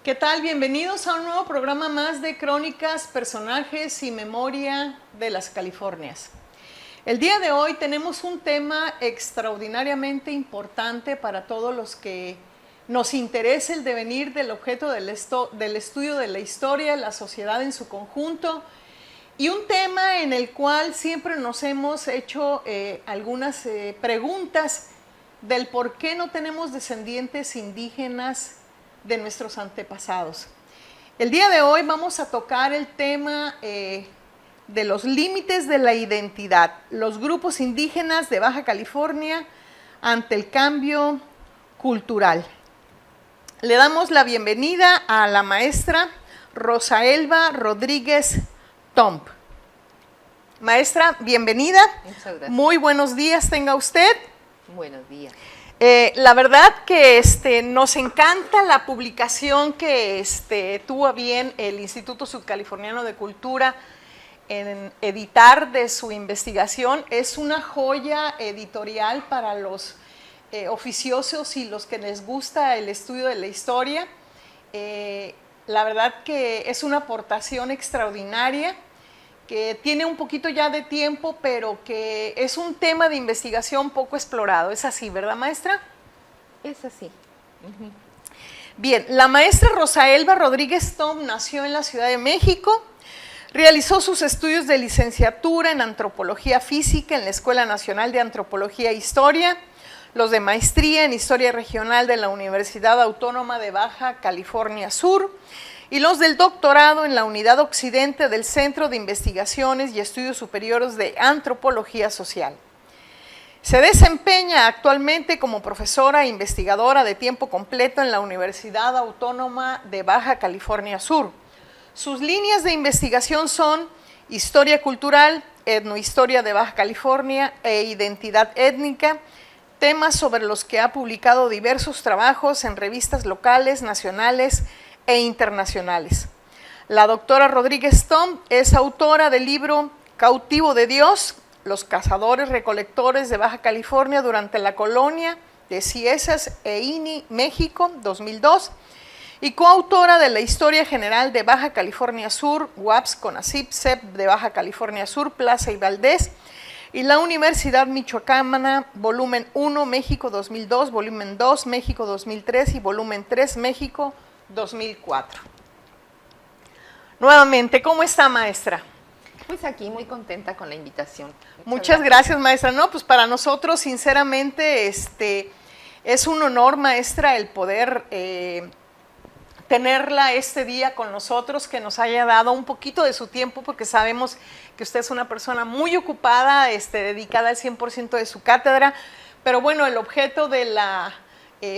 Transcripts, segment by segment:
¿Qué tal? Bienvenidos a un nuevo programa más de Crónicas, Personajes y Memoria de las Californias. El día de hoy tenemos un tema extraordinariamente importante para todos los que nos interesa el devenir del objeto del estudio de la historia, la sociedad en su conjunto, y un tema en el cual siempre nos hemos hecho algunas preguntas del por qué no tenemos descendientes indígenas de nuestros antepasados. El día de hoy vamos a tocar el tema de los límites de la identidad, los grupos indígenas de Baja California ante el cambio cultural. Le damos la bienvenida a la maestra Rosaelba Rodríguez Tomb. Maestra, bienvenida. Muchas gracias. Muy buenos días tenga usted. Buenos días. La verdad que nos encanta la publicación que tuvo a bien el Instituto Subcaliforniano de Cultura en editar de su investigación. Es una joya editorial para los oficiosos y los que les gusta el estudio de la historia. La verdad que es una aportación extraordinaria, que tiene un poquito ya de tiempo, pero que es un tema de investigación poco explorado. ¿Es así, verdad, maestra? Es así. Bien, la maestra Rosaelba Rodríguez Tomb nació en la Ciudad de México, realizó sus estudios de licenciatura en Antropología Física en la Escuela Nacional de Antropología e Historia, los de maestría en Historia Regional de la Universidad Autónoma de Baja California Sur, y los del doctorado en la Unidad Occidente del Centro de Investigaciones y Estudios Superiores de Antropología Social. Se desempeña actualmente como profesora e investigadora de tiempo completo en la Universidad Autónoma de Baja California Sur. Sus líneas de investigación son Historia Cultural, Etnohistoria de Baja California e Identidad Étnica, temas sobre los que ha publicado diversos trabajos en revistas locales, nacionales e internacionales. La doctora Rodríguez Tomb es autora del libro Cautivo de Dios, los cazadores recolectores de Baja California durante la colonia de Ciesas e INI, México, 2002, y coautora de la Historia General de Baja California Sur, UAPS, CONACYT, CEP de Baja California Sur, Plaza y Valdés, y la Universidad Michoacana, volumen 1, México 2002, volumen 2, México 2003 y volumen 3, México 2004. Nuevamente, ¿cómo está, maestra? Pues aquí muy contenta con la invitación. Muchas gracias, maestra. No, pues para nosotros, sinceramente, es un honor, maestra, el poder tenerla este día con nosotros, que nos haya dado un poquito de su tiempo, porque sabemos que usted es una persona muy ocupada, dedicada al 100% de su cátedra, pero bueno, el objeto de la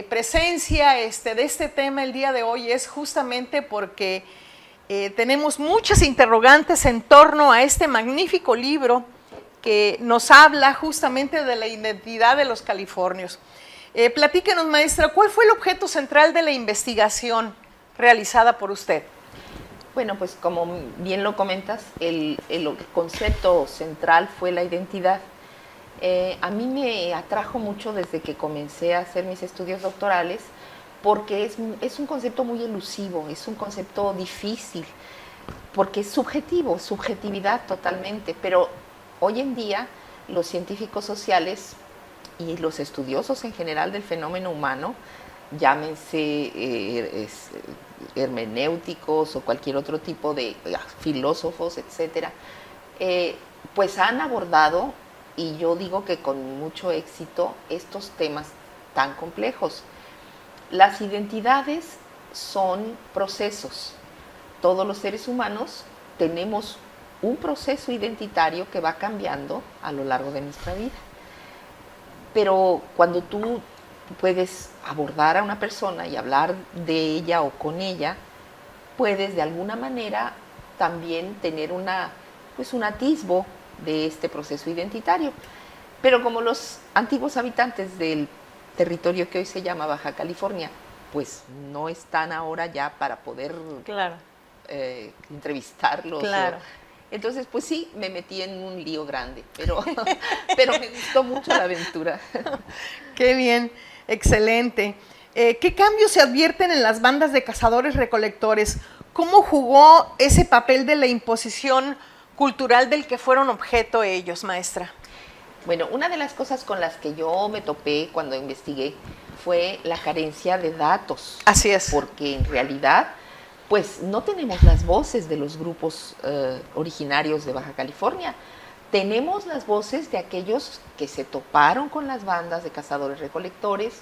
presencia de este tema el día de hoy es justamente porque tenemos muchas interrogantes en torno a este magnífico libro que nos habla justamente de la identidad de los californios. Platíquenos, maestra, ¿cuál fue el objeto central de la investigación realizada por usted? Bueno, pues como bien lo comentas, el concepto central fue la identidad. A mí me atrajo mucho desde que comencé a hacer mis estudios doctorales, porque es un concepto muy elusivo, es un concepto difícil, porque es subjetivo, subjetividad totalmente, pero hoy en día los científicos sociales y los estudiosos en general del fenómeno humano, llámense hermenéuticos o cualquier otro tipo de filósofos, etcétera, pues han abordado, y yo digo que con mucho éxito, estos temas tan complejos. Las identidades son procesos. Todos los seres humanos tenemos un proceso identitario que va cambiando a lo largo de nuestra vida. Pero cuando tú puedes abordar a una persona y hablar de ella o con ella, puedes de alguna manera también tener un atisbo de este proceso identitario. Pero como los antiguos habitantes del territorio que hoy se llama Baja California, pues no están ahora ya para poder entrevistarlos. Claro. Entonces, pues sí, me metí en un lío grande, pero me gustó mucho la aventura. Qué bien, excelente. ¿Qué cambios se advierten en las bandas de cazadores-recolectores? ¿Cómo jugó ese papel de la imposición cultural del que fueron objeto ellos, maestra? Bueno, una de las cosas con las que yo me topé cuando investigué fue la carencia de datos. Así es. Porque en realidad, pues no tenemos las voces de los grupos originarios de Baja California. Tenemos las voces de aquellos que se toparon con las bandas de cazadores-recolectores,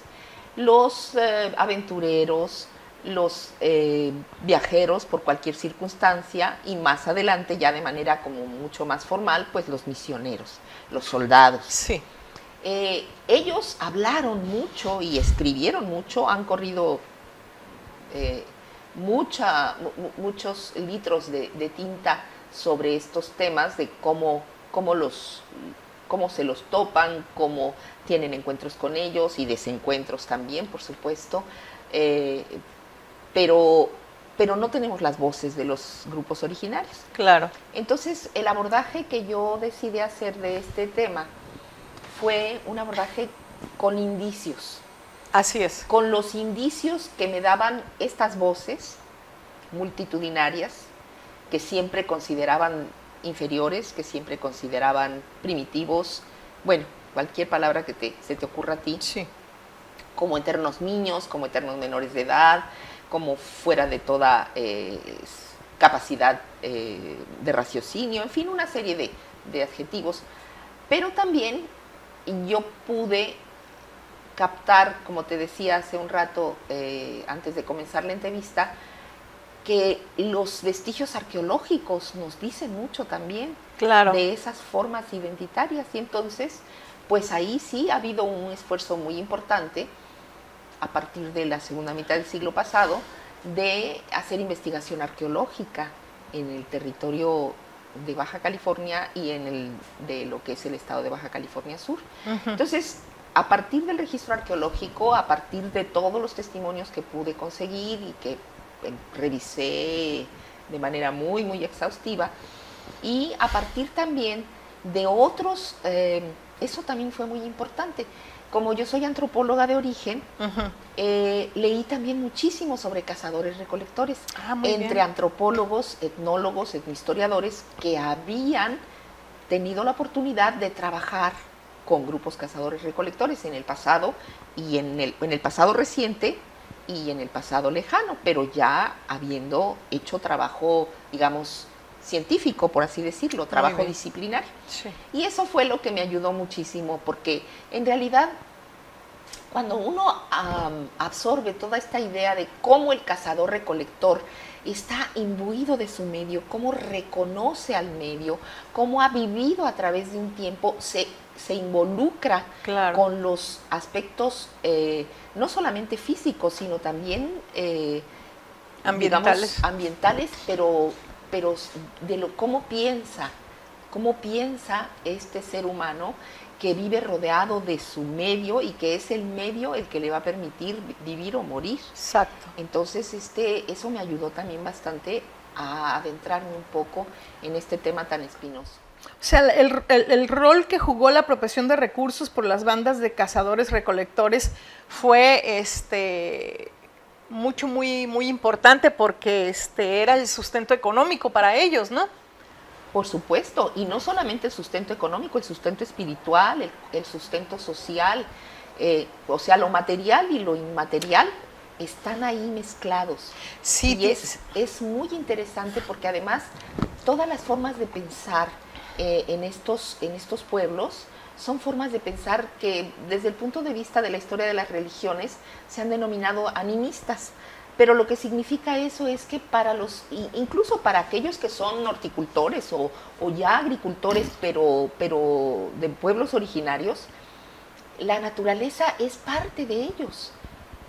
los aventureros, los viajeros por cualquier circunstancia y más adelante, ya de manera como mucho más formal, pues los misioneros, los soldados. Sí. Ellos hablaron mucho y escribieron mucho, han corrido muchos litros de tinta sobre estos temas de cómo se los topan, cómo tienen encuentros con ellos y desencuentros también, por supuesto, pero no tenemos las voces de los grupos originarios. Claro. Entonces, el abordaje que yo decidí hacer de este tema fue un abordaje con indicios. Así es. Con los indicios que me daban estas voces multitudinarias, que siempre consideraban inferiores, que siempre consideraban primitivos, bueno, cualquier palabra que se te ocurra a ti, sí, como eternos niños, como eternos menores de edad, como fuera de toda capacidad de raciocinio, en fin, una serie de adjetivos. Pero también yo pude captar, como te decía hace un rato, antes de comenzar la entrevista, que los vestigios arqueológicos nos dicen mucho también claro, de esas formas identitarias. Y entonces, pues ahí sí ha habido un esfuerzo muy importante a partir de la segunda mitad del siglo pasado de hacer investigación arqueológica en el territorio de Baja California y de lo que es el estado de Baja California Sur. uh-huh. Entonces, a partir del registro arqueológico, a partir de todos los testimonios que pude conseguir y que revisé de manera muy, muy exhaustiva, y a partir también de otros, eso también fue muy importante. Como yo soy antropóloga de origen, uh-huh. Leí también muchísimo sobre cazadores-recolectores, entre bien. antropólogos, etnólogos, etnohistoriadores que habían tenido la oportunidad de trabajar con grupos cazadores-recolectores en el pasado y en el pasado reciente y en el pasado lejano, pero ya habiendo hecho trabajo, digamos, científico, por así decirlo, trabajo disciplinario. Sí. Y eso fue lo que me ayudó muchísimo, porque en realidad cuando uno absorbe toda esta idea de cómo el cazador-recolector está imbuido de su medio, cómo reconoce al medio, cómo ha vivido a través de un tiempo, se involucra claro. con los aspectos no solamente físicos, sino también ambientales, pero de cómo piensa este ser humano que vive rodeado de su medio y que es el medio el que le va a permitir vivir o morir. Exacto. Entonces, eso me ayudó también bastante a adentrarme un poco en este tema tan espinoso. O sea, el rol que jugó la apropiación de recursos por las bandas de cazadores-recolectores fue muy, muy importante porque era el sustento económico para ellos, ¿no? Por supuesto, y no solamente el sustento económico, el sustento espiritual, el sustento social, o sea, lo material y lo inmaterial están ahí mezclados. Sí, y es muy interesante porque además todas las formas de pensar en estos pueblos son formas de pensar que desde el punto de vista de la historia de las religiones se han denominado animistas. Pero lo que significa eso es que incluso para aquellos que son horticultores o ya agricultores, pero de pueblos originarios, la naturaleza es parte de ellos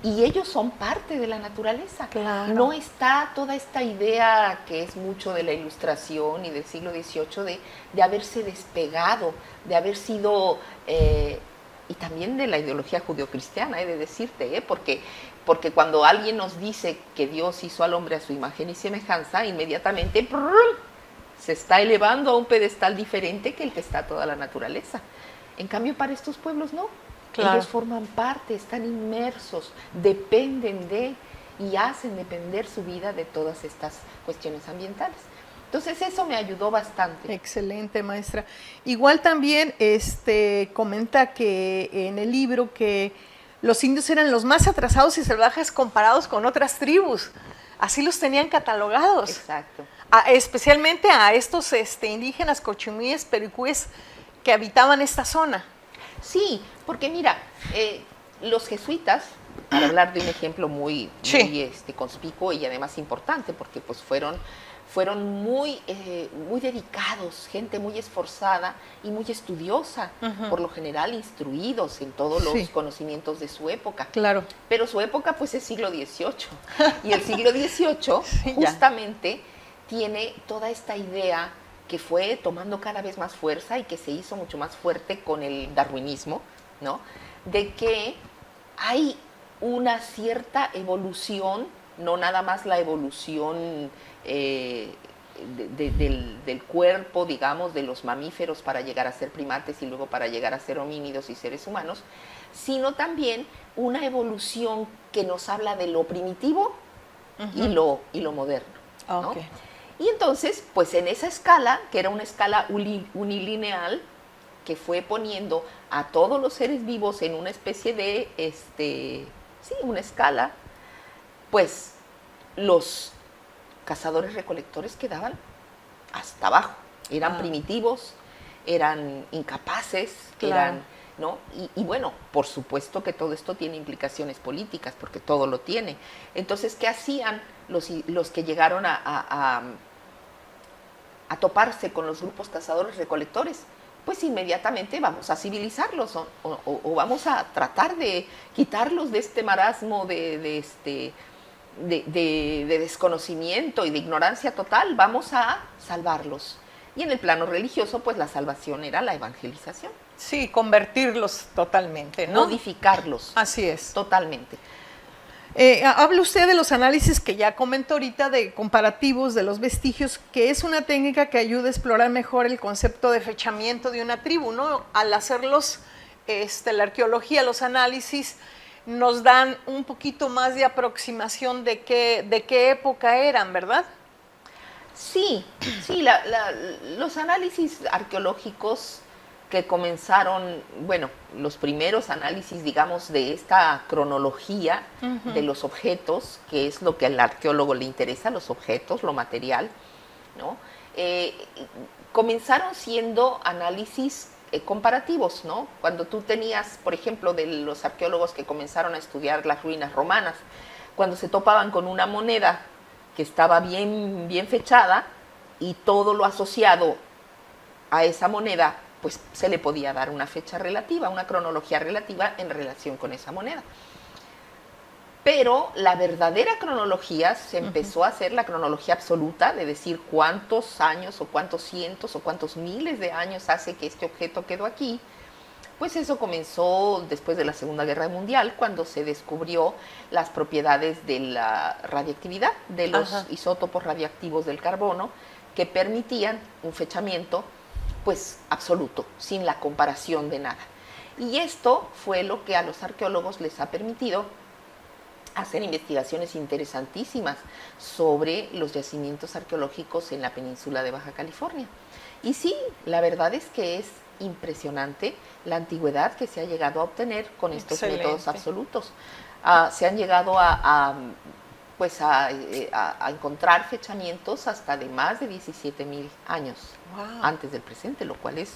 y ellos son parte de la naturaleza. Claro. No está toda esta idea que es mucho de la Ilustración y del siglo XVIII de haberse despegado, de haber sido... y también de la ideología judeocristiana, he de decirte, porque cuando alguien nos dice que Dios hizo al hombre a su imagen y semejanza, inmediatamente se está elevando a un pedestal diferente que el que está toda la naturaleza. En cambio, para estos pueblos no. Claro. Ellos forman parte, están inmersos, dependen de y hacen depender su vida de todas estas cuestiones ambientales. Entonces eso me ayudó bastante. Excelente, maestra. Igual también comenta que en el libro que los indios eran los más atrasados y salvajes comparados con otras tribus. Así los tenían catalogados. Exacto. Especialmente a estos indígenas cochimíes, pericues que habitaban esta zona. Sí, porque mira, los jesuitas, para hablar de un ejemplo muy conspicuo y además importante, porque pues fueron muy dedicados, gente muy esforzada y muy estudiosa, por lo general instruidos en todos los conocimientos de su época. Claro. Pero su época pues es siglo XVIII, y el siglo XVIII justamente tiene toda esta idea que fue tomando cada vez más fuerza y que se hizo mucho más fuerte con el darwinismo, ¿no? De que hay una cierta evolución, no nada más la evolución del cuerpo, digamos, de los mamíferos para llegar a ser primates y luego para llegar a ser homínidos y seres humanos, sino también una evolución que nos habla de lo primitivo y lo moderno, ¿no? Okay. Y entonces, pues en esa escala, que era una escala unilineal, que fue poniendo a todos los seres vivos en una especie de, una escala, pues los cazadores-recolectores quedaban hasta abajo. Eran primitivos, eran incapaces, claro. ¿no? Y bueno, por supuesto que todo esto tiene implicaciones políticas, porque todo lo tiene. Entonces, ¿qué hacían los que llegaron a toparse con los grupos cazadores-recolectores? Pues inmediatamente vamos a civilizarlos o vamos a tratar de quitarlos de este marasmo de desconocimiento y de ignorancia total, vamos a salvarlos. Y en el plano religioso, pues la salvación era la evangelización. Sí, convertirlos totalmente, ¿no? Modificarlos. Así es. Totalmente. Habla usted de los análisis que ya comentó ahorita, de comparativos de los vestigios, que es una técnica que ayuda a explorar mejor el concepto de fechamiento de una tribu, ¿no? Al hacerlos, la arqueología, los análisis, nos dan un poquito más de aproximación de qué época eran, ¿verdad? Sí, los análisis arqueológicos que comenzaron, bueno, los primeros análisis, digamos, de esta cronología de los objetos, que es lo que al arqueólogo le interesa, los objetos, lo material, ¿no? Comenzaron siendo análisis comparativos, ¿no? Cuando tú tenías, por ejemplo, de los arqueólogos que comenzaron a estudiar las ruinas romanas, cuando se topaban con una moneda que estaba bien fechada y todo lo asociado a esa moneda, pues se le podía dar una fecha relativa, una cronología relativa en relación con esa moneda. Pero la verdadera cronología se empezó a hacer la cronología absoluta, de decir cuántos años o cuántos cientos o cuántos miles de años hace que este objeto quedó aquí. Pues eso comenzó después de la Segunda Guerra Mundial, cuando se descubrió las propiedades de la radiactividad, de los isótopos radiactivos del carbono, que permitían un fechamiento pues absoluto, sin la comparación de nada. Y esto fue lo que a los arqueólogos les ha permitido hacer investigaciones interesantísimas sobre los yacimientos arqueológicos en la península de Baja California. Y sí, la verdad es que es impresionante la antigüedad que se ha llegado a obtener con estos métodos absolutos. Se han llegado a encontrar fechamientos hasta de más de 17,000 años antes del presente, lo cual es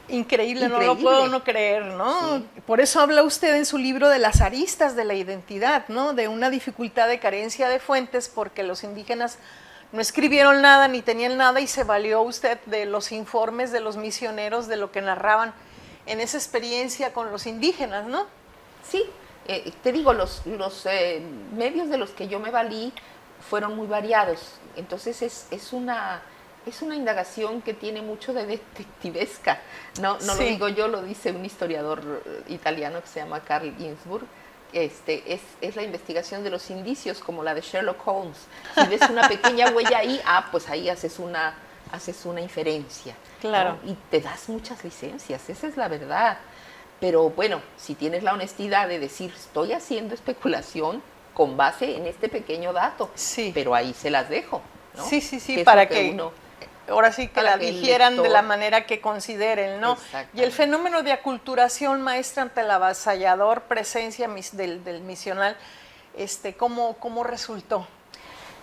increíble, no lo puedo no creer, ¿no? Sí. Por eso habla usted en su libro de las aristas de la identidad, ¿no? De una dificultad de carencia de fuentes porque los indígenas no escribieron nada ni tenían nada y se valió usted de los informes de los misioneros, de lo que narraban en esa experiencia con los indígenas, ¿no? Sí, te digo, los medios de los que yo me valí fueron muy variados, entonces es una indagación que tiene mucho de detectivesca, no lo digo yo, lo dice un historiador italiano que se llama Carl Ginzburg. Es la investigación de los indicios, como la de Sherlock Holmes. Si ves una pequeña huella ahí, pues ahí haces una inferencia. Claro. ¿No? Y te das muchas licencias, esa es la verdad. Pero bueno, si tienes la honestidad de decir, estoy haciendo especulación con base en este pequeño dato, Sí. pero ahí se las dejo, ¿no? Sí, sí, sí, Que es para lo que uno... ahora sí que para la que el digieran de lector- la manera que consideren, ¿no? Y el fenómeno de aculturación, maestra, ante la avasallador presencia del misional, ¿cómo resultó?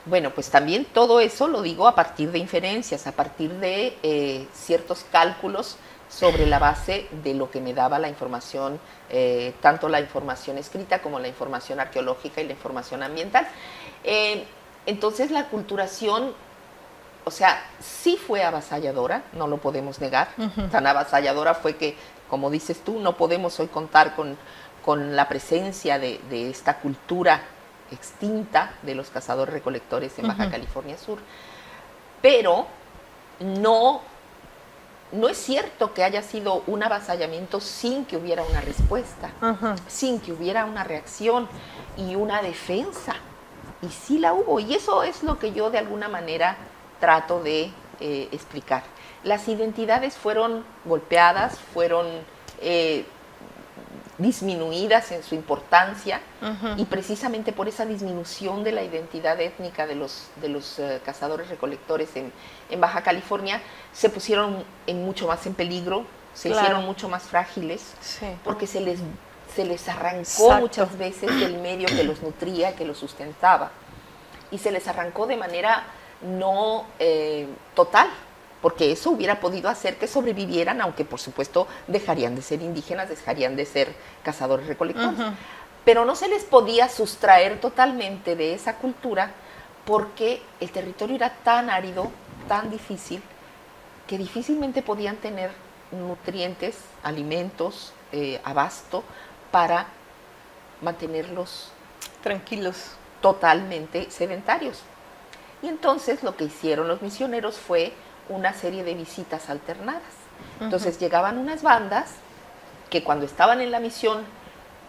Bueno, pues también todo eso lo digo a partir de inferencias, a partir de ciertos cálculos sobre la base de lo que me daba la información, tanto la información escrita como la información arqueológica y la información ambiental. Entonces la aculturación, o sea, sí fue avasalladora, no lo podemos negar. Tan avasalladora fue que, como dices tú, no podemos hoy contar con la presencia de esta cultura extinta de los cazadores-recolectores en Baja California Sur. Pero no es cierto que haya sido un avasallamiento sin que hubiera una respuesta, sin que hubiera una reacción y una defensa. Y sí la hubo, y eso es lo que yo de alguna manera trato de explicar. Las identidades fueron golpeadas, fueron disminuidas en su importancia, y precisamente por esa disminución de la identidad étnica de los cazadores-recolectores en Baja California, se pusieron mucho más en peligro, se hicieron mucho más frágiles, porque se les arrancó muchas veces del medio que los nutría, que los sustentaba, y se les arrancó de manera no total, porque eso hubiera podido hacer que sobrevivieran, aunque por supuesto dejarían de ser indígenas, dejarían de ser cazadores-recolectores. Pero no se les podía sustraer totalmente de esa cultura, porque el territorio era tan árido, tan difícil, que difícilmente podían tener nutrientes, alimentos, abasto, para mantenerlos tranquilos, totalmente sedentarios. Y entonces lo que hicieron los misioneros fue una serie de visitas alternadas. Entonces llegaban unas bandas que cuando estaban en la misión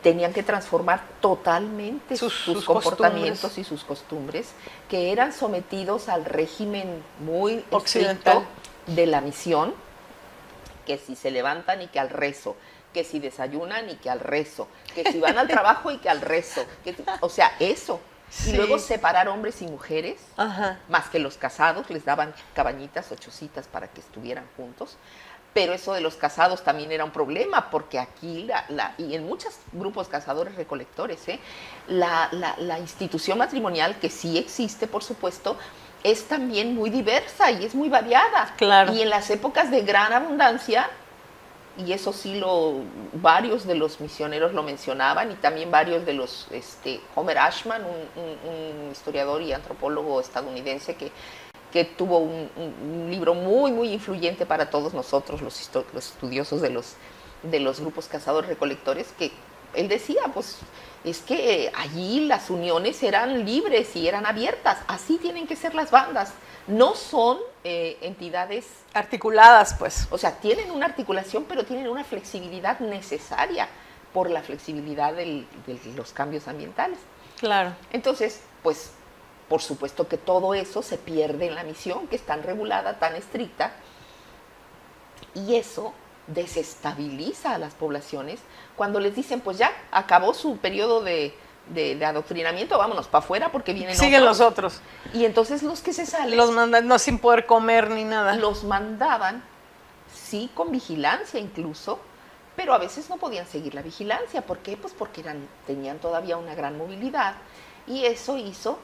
tenían que transformar totalmente sus comportamientos y sus costumbres, que eran sometidos al régimen muy occidental de la misión, que si se levantan y que al rezo, que si desayunan y que al rezo, que si van al trabajo y que al rezo, o sea, eso. Y luego separar hombres y mujeres, más que los casados, les daban cabañitas o chocitas para que estuvieran juntos. Pero eso de los casados también era un problema, porque aquí, y en muchos grupos cazadores-recolectores, la institución matrimonial, que sí existe, por supuesto, es también muy diversa y es muy variada. Claro. Y en las épocas de gran abundancia, y eso sí varios de los misioneros lo mencionaban, y también varios de los, Homer Ashman, un historiador y antropólogo estadounidense que tuvo un libro muy, muy influyente para todos nosotros, los estudiosos de los grupos cazadores-recolectores, que él decía, pues, es que allí las uniones eran libres y eran abiertas, así tienen que ser las bandas. No son entidades articuladas, pues. O sea, tienen una articulación, pero tienen una flexibilidad necesaria por la flexibilidad de los cambios ambientales. Claro. Entonces, pues, por supuesto que todo eso se pierde en la misión, que es tan regulada, tan estricta, y eso desestabiliza a las poblaciones cuando les dicen, pues ya, acabó su periodo de adoctrinamiento, vámonos para afuera porque siguen los otros. Y entonces los que se salen los mandan, no, sin poder comer ni nada, los mandaban, sí, con vigilancia incluso, pero a veces no podían seguir la vigilancia. ¿Por qué? Pues porque tenían todavía una gran movilidad, y eso hizo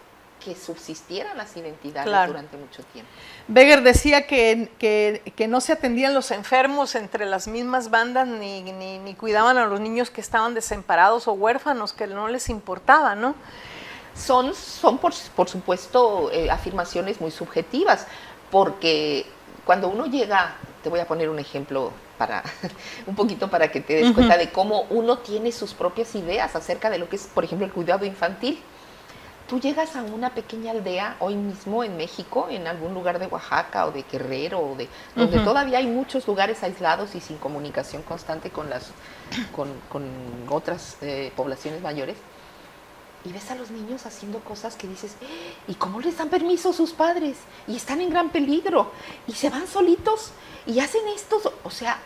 que subsistieran las identidades durante mucho tiempo. Weger decía que no se atendían los enfermos entre las mismas bandas, ni cuidaban a los niños que estaban desamparados o huérfanos, que no les importaba, ¿no? Son por supuesto, afirmaciones muy subjetivas, porque cuando uno llega, te voy a poner un ejemplo un poquito para que te des cuenta de cómo uno tiene sus propias ideas acerca de lo que es, por ejemplo, el cuidado infantil. Tú llegas a una pequeña aldea hoy mismo en México, en algún lugar de Oaxaca o de Guerrero, donde todavía hay muchos lugares aislados y sin comunicación constante con otras poblaciones mayores, y ves a los niños haciendo cosas que dices, ¿y cómo les dan permiso sus padres? Y están en gran peligro, y se van solitos, y hacen esto. O sea,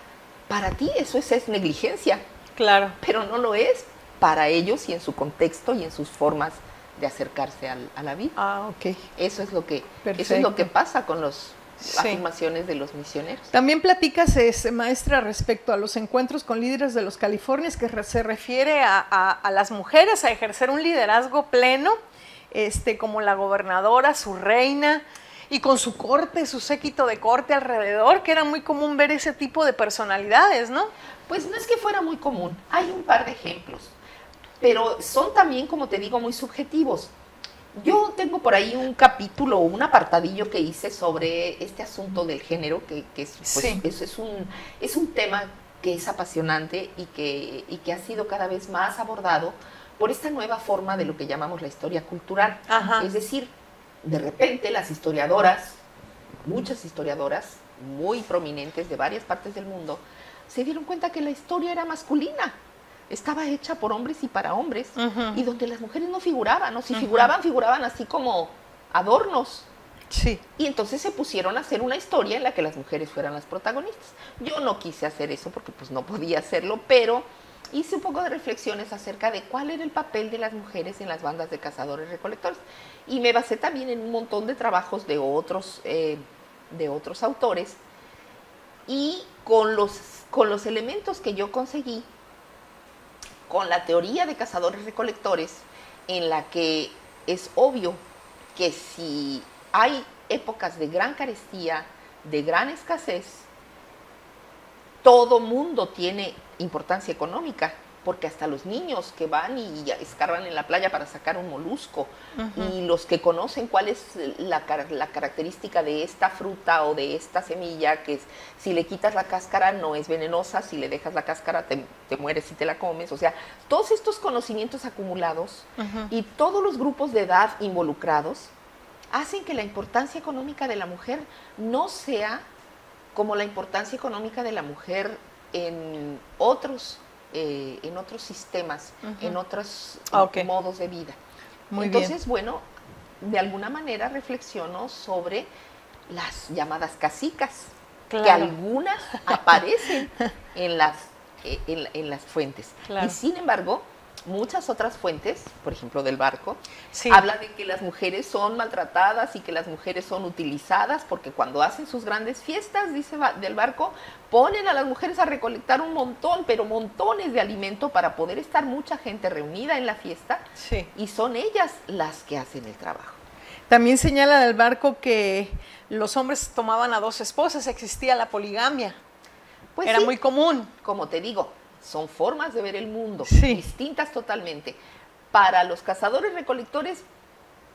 para ti eso es negligencia. Claro. pero no lo es para ellos y en su contexto y en sus formas de acercarse a la vida. Ah, ok. Eso es lo que Perfecto. pasa con las Sí. afirmaciones de los misioneros. También platicas, maestra, respecto a los encuentros con líderes de los Californias, que se refiere a las mujeres a ejercer un liderazgo pleno, como la gobernadora, su reina, y con su corte, su séquito de corte alrededor, que era muy común ver ese tipo de personalidades, ¿no? Pues no es que fuera muy común, hay un par de ejemplos, pero son también, como te digo, muy subjetivos. Yo tengo por ahí un capítulo, un apartadillo que hice sobre este asunto del género, que es, pues, Sí. es un tema que es apasionante y que ha sido cada vez más abordado por esta nueva forma de lo que llamamos la historia cultural. Ajá. Es decir, de repente las historiadoras, muchas historiadoras muy prominentes de varias partes del mundo, se dieron cuenta que la historia era masculina. Estaba hecha por hombres y para hombres, y donde las mujeres no figuraban, o si figuraban así como adornos. Sí. Y entonces se pusieron a hacer una historia en la que las mujeres fueran las protagonistas. Yo no quise hacer eso porque pues no podía hacerlo, pero hice un poco de reflexiones acerca de cuál era el papel de las mujeres en las bandas de cazadores-recolectores. Y me basé también en un montón de trabajos de otros autores, y con los elementos que yo conseguí, con la teoría de cazadores-recolectores, en la que es obvio que si hay épocas de gran carestía, de gran escasez, todo mundo tiene importancia económica, porque hasta los niños que van y escarban en la playa para sacar un molusco, y los que conocen cuál es la característica de esta fruta o de esta semilla, que es, si le quitas la cáscara no es venenosa, si le dejas la cáscara te mueres si te la comes. O sea, todos estos conocimientos acumulados y todos los grupos de edad involucrados hacen que la importancia económica de la mujer no sea como la importancia económica de la mujer en otros sistemas, en otros modos de vida. Muy Entonces, bien. bueno, de alguna manera reflexiono sobre las llamadas casicas, Claro. que algunas aparecen en las fuentes. Claro. Y sin embargo, muchas otras fuentes, por ejemplo del Barco, Sí. habla de que las mujeres son maltratadas y que las mujeres son utilizadas, porque cuando hacen sus grandes fiestas, dice del Barco, ponen a las mujeres a recolectar un montón, pero montones de alimento para poder estar mucha gente reunida en la fiesta, Sí. y son ellas las que hacen el trabajo. También señala del Barco que los hombres tomaban a 2 esposas, existía la poligamia. Pues era sí, muy común. como te digo, son formas de ver el mundo, Sí. distintas totalmente. Para los cazadores-recolectores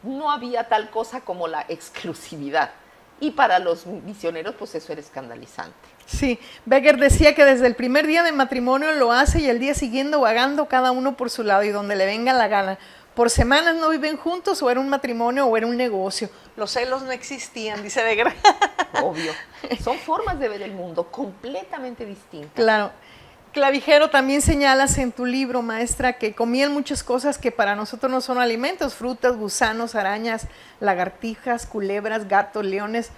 no había tal cosa como la exclusividad, y para los misioneros pues eso era escandalizante. Sí, Becker decía que desde el primer día de matrimonio lo hace y el día siguiente vagando cada uno por su lado y donde le venga la gana. Por semanas no viven juntos, o era un matrimonio o era un negocio. Los celos no existían, dice Becker. Obvio, son formas de ver el mundo completamente distintas. Claro. Clavijero, también señalas en tu libro, maestra, que comían muchas cosas que para nosotros no son alimentos: frutas, gusanos, arañas, lagartijas, culebras, gatos, leones.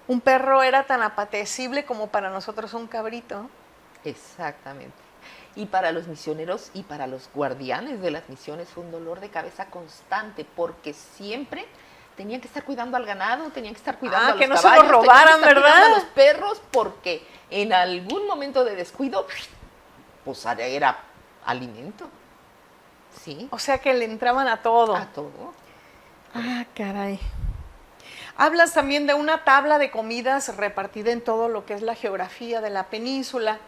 Un perro era tan apetecible como para nosotros un cabrito. Exactamente. Y para los misioneros y para los guardianes de las misiones fue un dolor de cabeza constante, porque siempre tenían que estar cuidando al ganado, tenían que estar cuidando a los que no caballos, se lo robaran, tenían que estar cuidando ¿verdad? a los perros, porque en algún momento de descuido, pues era alimento. Sí, O sea que le entraban a todo. a todo. Ah, caray. Hablas también de una tabla de comidas repartida en todo lo que es la geografía de la península,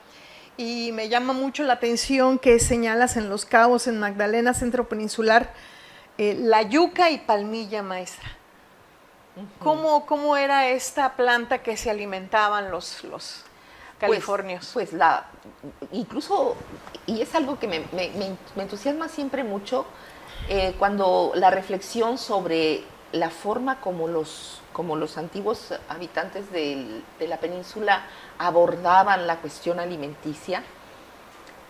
y me llama mucho la atención que señalas en Los Cabos, en Magdalena, centro peninsular, la yuca y palmilla, maestra. ¿Cómo era esta planta que se alimentaban los californios? Pues incluso, y es algo que me entusiasma siempre mucho, cuando la reflexión sobre la forma como los antiguos habitantes de la península abordaban la cuestión alimenticia,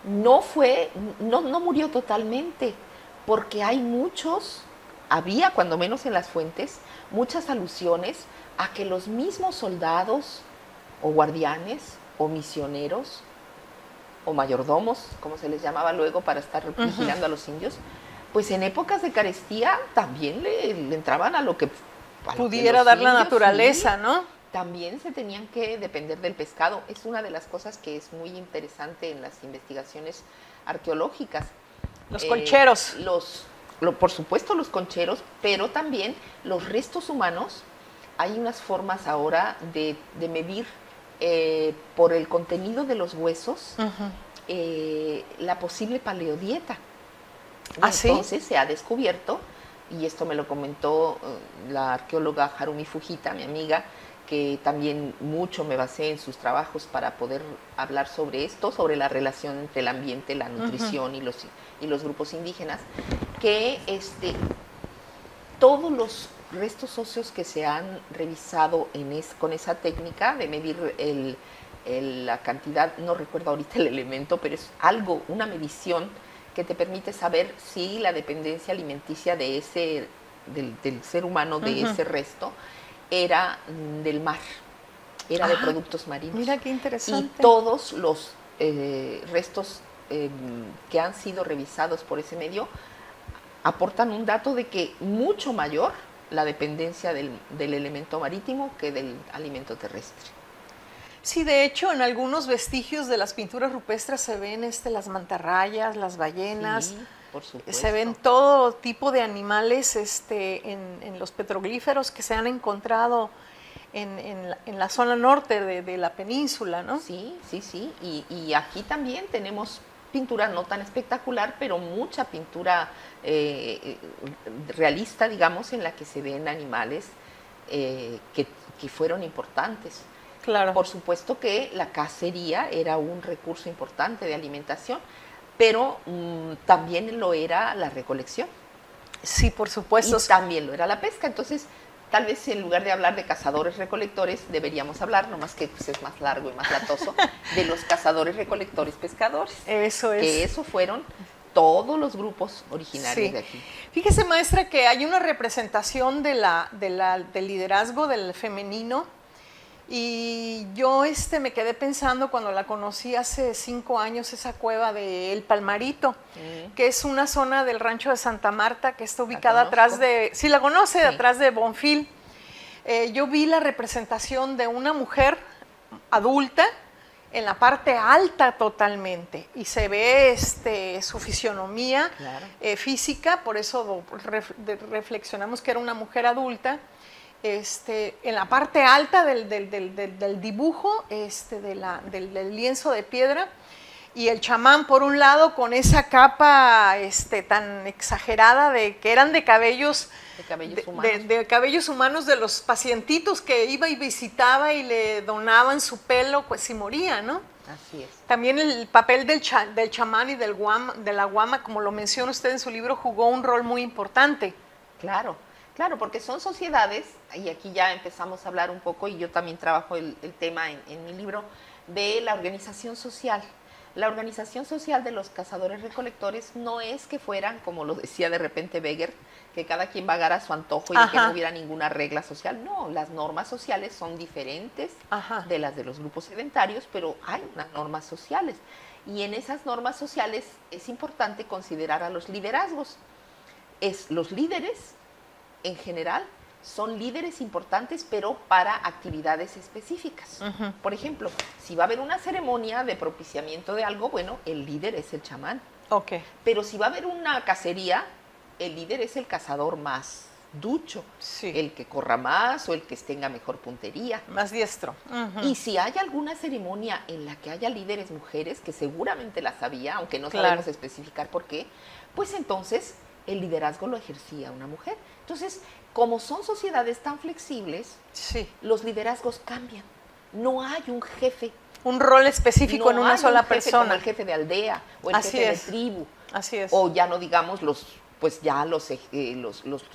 no murió totalmente, porque había, cuando menos en las fuentes, muchas alusiones a que los mismos soldados o guardianes o misioneros o mayordomos, como se les llamaba luego para estar vigilando a los indios, pues en épocas de carestía también le entraban a lo que pudiera dar la naturaleza, sí, ¿no? También se tenían que depender del pescado. Es una de las cosas que es muy interesante en las investigaciones arqueológicas. Los concheros. Por supuesto los concheros, pero también los restos humanos. Hay unas formas ahora de medir por el contenido de los huesos la posible paleodieta. Entonces se ha descubierto, y esto me lo comentó la arqueóloga Harumi Fujita, mi amiga, que también mucho me basé en sus trabajos para poder hablar sobre esto, sobre la relación entre el ambiente, la nutrición y los grupos indígenas, que todos los restos óseos que se han revisado con esa técnica de medir la cantidad, no recuerdo ahorita el elemento, pero es una medición que te permite saber si la dependencia alimenticia del ser humano de ese resto era del mar, era de productos marinos. Mira qué interesante. Y todos los restos que han sido revisados por ese medio aportan un dato de que mucho mayor la dependencia del elemento marítimo que del alimento terrestre. Sí, de hecho, en algunos vestigios de las pinturas rupestres se ven las mantarrayas, las ballenas, sí, por supuesto. Se ven todo tipo de animales en los petroglíferos que se han encontrado en la zona norte de la península, ¿no? Sí. Y aquí también tenemos pintura no tan espectacular, pero mucha pintura realista, digamos, en la que se ven animales que fueron importantes. Claro. Por supuesto que la cacería era un recurso importante de alimentación, pero también lo era la recolección. Sí, por supuesto. Y también lo era la pesca. Entonces, tal vez en lugar de hablar de cazadores-recolectores, deberíamos hablar, nomás que pues, es más largo y más latoso, de los cazadores-recolectores-pescadores. Eso es. Que eso fueron todos los grupos originarios de aquí. Fíjese, maestra, que hay una representación del liderazgo del femenino. Y yo me quedé pensando cuando la conocí hace 5 años, esa cueva de El Palmarito, que es una zona del rancho de Santa Marta que está ubicada atrás de, ¿sí la conoce? Sí. Atrás de Bonfil. Yo vi la representación de una mujer adulta en la parte alta totalmente y se ve su fisionomía física, por eso reflexionamos que era una mujer adulta. En la parte alta del dibujo, del lienzo de piedra, y el chamán por un lado con esa capa tan exagerada de que eran de cabellos humanos. De cabellos humanos de los pacientitos que iba y visitaba y le donaban su pelo, pues si moría, ¿no? Así es. También el papel del chamán y de la guama, como lo menciona usted en su libro, jugó un rol muy importante. Claro, porque son sociedades, y aquí ya empezamos a hablar un poco, y yo también trabajo el tema en mi libro, de la organización social. La organización social de los cazadores-recolectores no es que fueran, como lo decía de repente Beger, que cada quien vagara a su antojo y de que no hubiera ninguna regla social. No, las normas sociales son diferentes de las de los grupos sedentarios, pero hay unas normas sociales. Y en esas normas sociales es importante considerar a los liderazgos. Los líderes, en general, son líderes importantes, pero para actividades específicas. Por ejemplo, si va a haber una ceremonia de propiciamiento de algo, bueno, el líder es el chamán. Pero si va a haber una cacería, el líder es el cazador más ducho, el que corra más o el que tenga mejor puntería. Más diestro. Y si hay alguna ceremonia en la que haya líderes mujeres, que seguramente las había, aunque no sabemos especificar por qué, pues entonces el liderazgo lo ejercía una mujer. Entonces, como son sociedades tan flexibles, los liderazgos cambian. No hay un jefe. Un rol específico en una sola persona. Como el jefe de aldea o el jefe de tribu. Así es. O ya no digamos los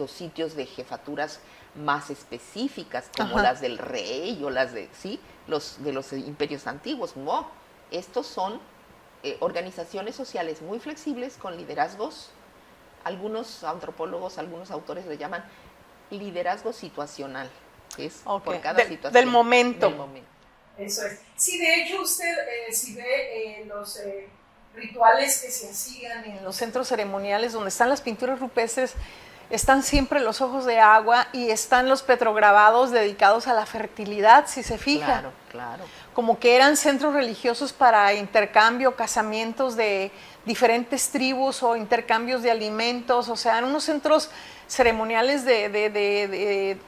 sitios de jefaturas más específicas, como las del rey o las de los imperios antiguos. No, estos son organizaciones sociales muy flexibles con liderazgos. Algunos antropólogos, algunos autores le llaman liderazgo situacional, que es por cada situación. Del momento. Eso es. Sí, de hecho usted, si ve los rituales que se hacían en los centros ceremoniales donde están las pinturas rupestres, están siempre los ojos de agua y están los petrograbados dedicados a la fertilidad, si se fija. Claro, claro. Como que eran centros religiosos para intercambio, casamientos de diferentes tribus o intercambios de alimentos, o sea, eran unos centros ceremoniales de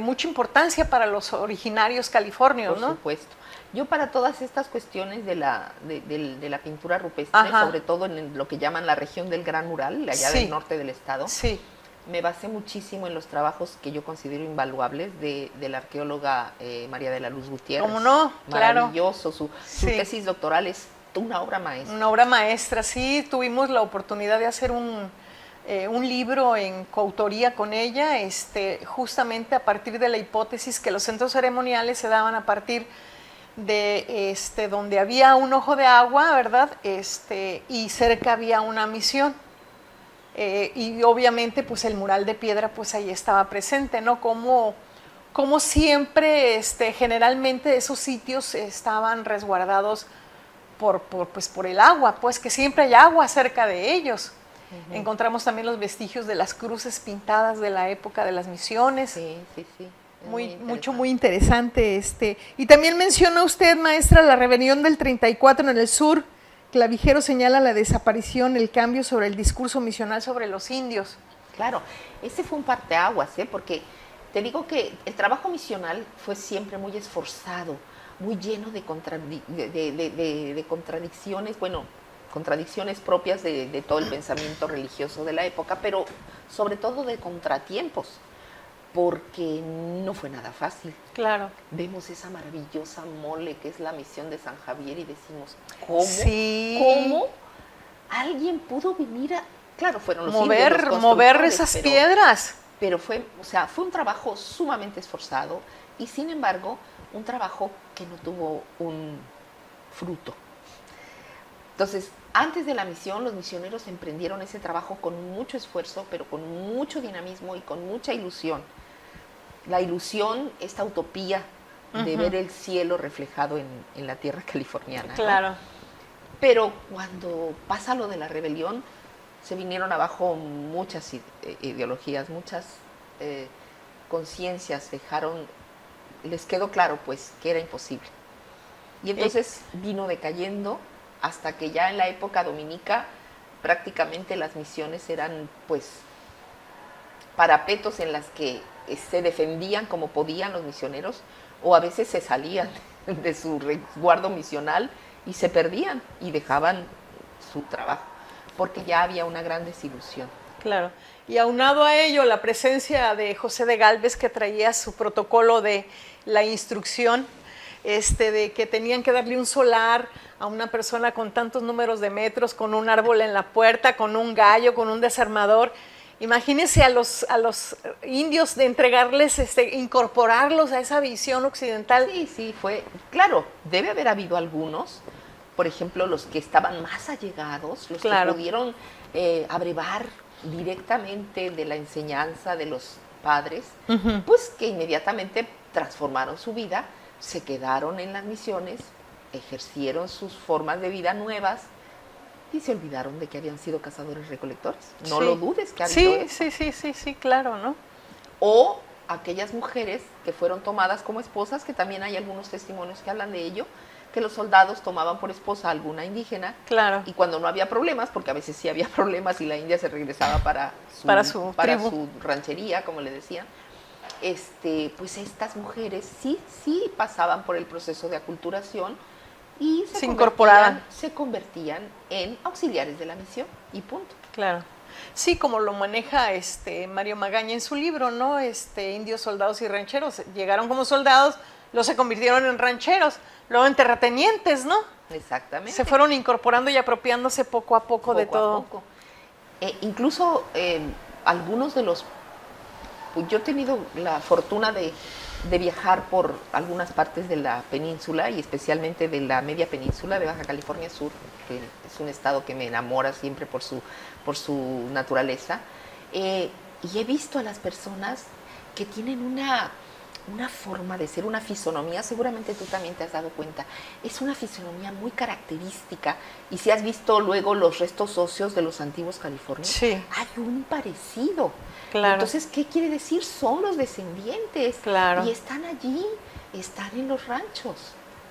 mucha importancia para los originarios californios, Por ¿no? supuesto. Yo para todas estas cuestiones de la pintura rupestre, Ajá. sobre todo en lo que llaman la región del Gran Ural, allá Sí. del norte del estado, Sí. me basé muchísimo en los trabajos que yo considero invaluables de la arqueóloga María de la Luz Gutiérrez. ¿Cómo no? Claro. Maravilloso. Su Sí. tesis doctoral es una obra maestra. Una obra maestra, sí. Tuvimos la oportunidad de hacer un libro en coautoría con ella, justamente a partir de la hipótesis que los centros ceremoniales se daban a partir de donde había un ojo de agua, ¿verdad? Y cerca había una misión. Y obviamente pues el mural de piedra pues ahí estaba presente, ¿no? Como siempre, generalmente esos sitios estaban resguardados por el agua, pues que siempre hay agua cerca de ellos. Uh-huh. Encontramos también los vestigios de las cruces pintadas de la época de las misiones. Sí, sí, sí. Muy interesante. Y también menciona usted, maestra, la rebelión del 34 en el sur. Clavijero señala la desaparición, el cambio sobre el discurso misional sobre los indios. Claro, ese fue un parteaguas, porque te digo que el trabajo misional fue siempre muy esforzado, muy lleno de contradicciones, bueno, contradicciones propias de todo el pensamiento religioso de la época, pero sobre todo de contratiempos, porque no fue nada fácil. Claro. Vemos esa maravillosa mole que es la misión de San Javier y decimos, ¿cómo? Sí. ¿Cómo alguien pudo venir a...? Claro, fueron los indios los mover esas piedras. Pero fue un trabajo sumamente esforzado y sin embargo un trabajo que no tuvo un fruto. Entonces, antes de la misión, los misioneros emprendieron ese trabajo con mucho esfuerzo, pero con mucho dinamismo y con mucha ilusión. La ilusión, esta utopía de ver el cielo reflejado en la tierra californiana. Claro. ¿no? Pero cuando pasa lo de la rebelión, se vinieron abajo muchas ideologías, muchas conciencias, les quedó claro pues que era imposible. Y entonces vino decayendo hasta que ya en la época dominica prácticamente las misiones eran pues parapetos en las que se defendían como podían los misioneros o a veces se salían de su resguardo misional y se perdían y dejaban su trabajo porque ya había una gran desilusión. Claro, y aunado a ello la presencia de José de Gálvez que traía su protocolo de la instrucción, de que tenían que darle un solar a una persona con tantos números de metros, con un árbol en la puerta, con un gallo, con un desarmador. Imagínense a los indios de entregarles, incorporarlos a esa visión occidental. Sí, fue, claro, debe haber habido algunos, por ejemplo, los que estaban más allegados, los claro. que pudieron abrevar directamente de la enseñanza de los padres, uh-huh. pues que inmediatamente transformaron su vida, se quedaron en las misiones, ejercieron sus formas de vida nuevas y se olvidaron de que habían sido cazadores-recolectores. No lo dudes que ha habido eso. Sí, claro, ¿no? O aquellas mujeres que fueron tomadas como esposas, que también hay algunos testimonios que hablan de ello, que los soldados tomaban por esposa a alguna indígena. Claro. Y cuando no había problemas, porque a veces sí había problemas y la India se regresaba para su ranchería, como le decían, pues estas mujeres sí pasaban por el proceso de aculturación y se convertían en auxiliares de la misión y punto. Claro. Sí, como lo maneja Mario Magaña en su libro, ¿no? Indios, soldados y rancheros. Llegaron como soldados, luego se convirtieron en rancheros, luego en terratenientes, ¿no? Exactamente. Se fueron incorporando y apropiándose poco a poco de todo. Poco. Incluso algunos de los... Yo he tenido la fortuna de viajar por algunas partes de la península y especialmente de la media península de Baja California Sur, que es un estado que me enamora siempre por su naturaleza. Y he visto a las personas que tienen una forma de ser, una fisonomía, seguramente tú también te has dado cuenta, es una fisonomía muy característica, y si has visto luego los restos óseos de los antiguos californianos, Sí. hay un parecido. Claro. Entonces, ¿qué quiere decir? Son los descendientes, Claro. y están allí, están en los ranchos.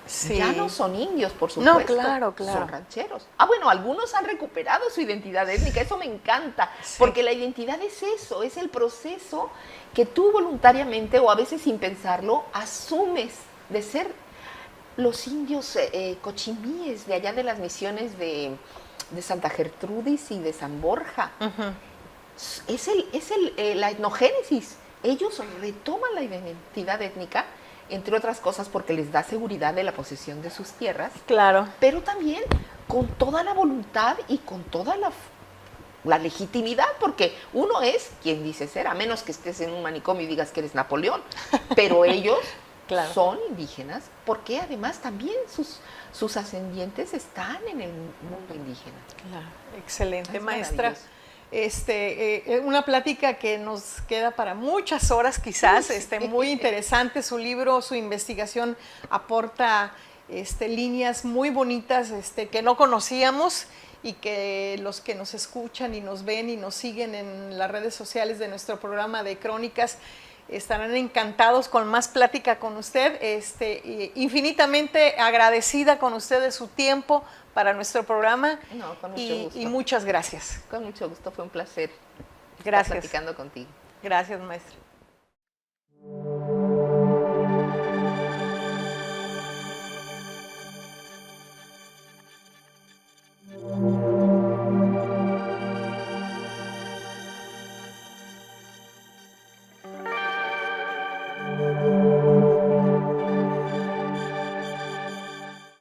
Sí. Ya no son indios, por supuesto. No, claro. Son rancheros. Bueno, algunos han recuperado su identidad étnica, eso me encanta, Sí. porque la identidad es eso, es el proceso que tú voluntariamente, o a veces sin pensarlo, asumes de ser los indios cochimíes de allá de las misiones de Santa Gertrudis y de San Borja. Ujú. Es la etnogénesis. Ellos retoman la identidad étnica, entre otras cosas porque les da seguridad de la posesión de sus tierras, Claro. pero también con toda la voluntad y con toda la legitimidad, porque uno es quien dice ser, a menos que estés en un manicomio y digas que eres Napoleón, pero ellos Claro. son indígenas, porque además también sus ascendientes están en el mundo indígena. Claro. Excelente, Es maestra. maravilloso. Una plática que nos queda para muchas horas quizás, Sí. muy interesante su libro, su investigación aporta líneas muy bonitas que no conocíamos, y que los que nos escuchan y nos ven y nos siguen en las redes sociales de nuestro programa de Crónicas estarán encantados con más plática con usted. Infinitamente agradecida con usted de su tiempo para nuestro programa. No, con mucho gusto. Y muchas gracias. Con mucho gusto, fue un placer Gracias. estar platicando contigo. Gracias, maestra.